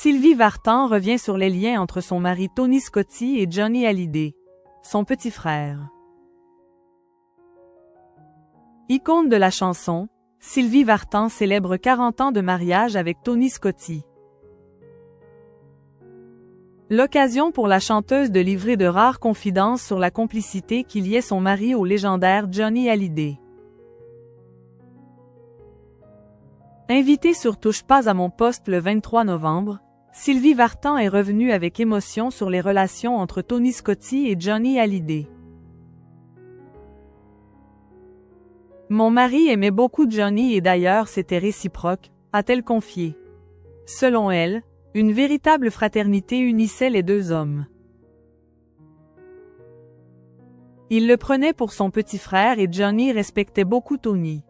Sylvie Vartan revient sur les liens entre son mari Tony Scotti et Johnny Hallyday, son petit frère. Icône de la chanson, Sylvie Vartan célèbre 40 ans de mariage avec Tony Scotti. L'occasion pour la chanteuse de livrer de rares confidences sur la complicité qui liait son mari au légendaire Johnny Hallyday. Invitée sur Touche pas à mon poste le 23 novembre, Sylvie Vartan est revenue avec émotion sur les relations entre Tony Scotti et Johnny Hallyday. Mon mari aimait beaucoup Johnny et d'ailleurs c'était réciproque, a-t-elle confié. Selon elle, une véritable fraternité unissait les deux hommes. Il le prenait pour son petit frère et Johnny respectait beaucoup Tony.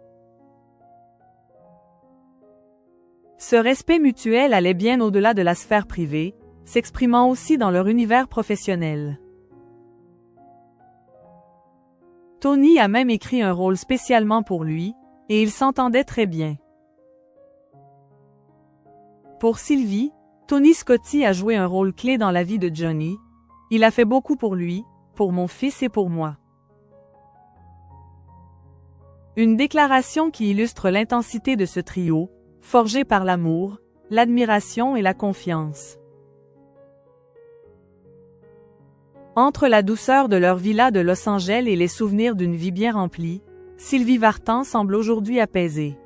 Ce respect mutuel allait bien au-delà de la sphère privée, s'exprimant aussi dans leur univers professionnel. Tony a même écrit un rôle spécialement pour lui, et ils s'entendaient très bien. Pour Sylvie, Tony Scotti a joué un rôle clé dans la vie de Johnny. Il a fait beaucoup pour lui, pour mon fils et pour moi. Une déclaration qui illustre l'intensité de ce trio, forgé par l'amour, l'admiration et la confiance. Entre la douceur de leur villa de Los Angeles et les souvenirs d'une vie bien remplie, Sylvie Vartan semble aujourd'hui apaisée.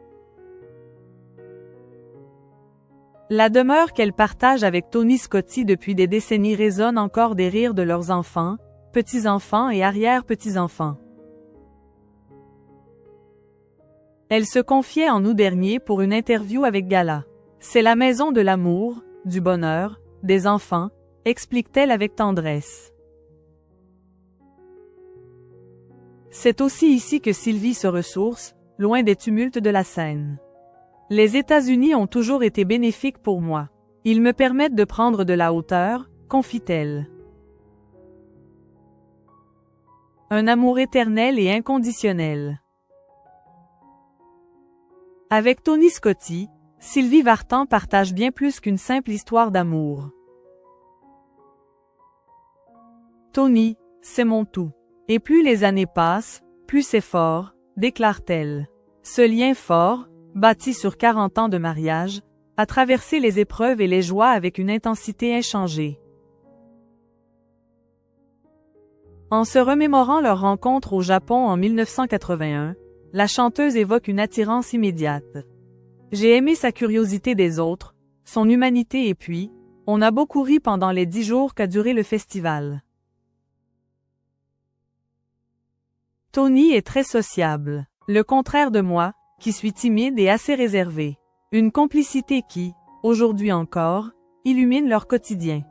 La demeure qu'elle partage avec Tony Scotti depuis des décennies résonne encore des rires de leurs enfants, petits-enfants et arrière-petits-enfants. Elle se confiait en août dernier pour une interview avec Gala. C'est la maison de l'amour, du bonheur, des enfants, explique-t-elle avec tendresse. C'est aussi ici que Sylvie se ressource, loin des tumultes de la scène. Les États-Unis ont toujours été bénéfiques pour moi. Ils me permettent de prendre de la hauteur, confie-t-elle. Un amour éternel et inconditionnel. Avec Tony Scotti, Sylvie Vartan partage bien plus qu'une simple histoire d'amour. Tony, c'est mon tout. Et plus les années passent, plus c'est fort, déclare-t-elle. Ce lien fort, bâti sur 40 ans de mariage, a traversé les épreuves et les joies avec une intensité inchangée. En se remémorant leur rencontre au Japon en 1981, la chanteuse évoque une attirance immédiate. J'ai aimé sa curiosité des autres, son humanité et puis, on a beaucoup ri pendant les 10 jours qu'a duré le festival. Tony est très sociable, le contraire de moi, qui suis timide et assez réservée. Une complicité qui, aujourd'hui encore, illumine leur quotidien.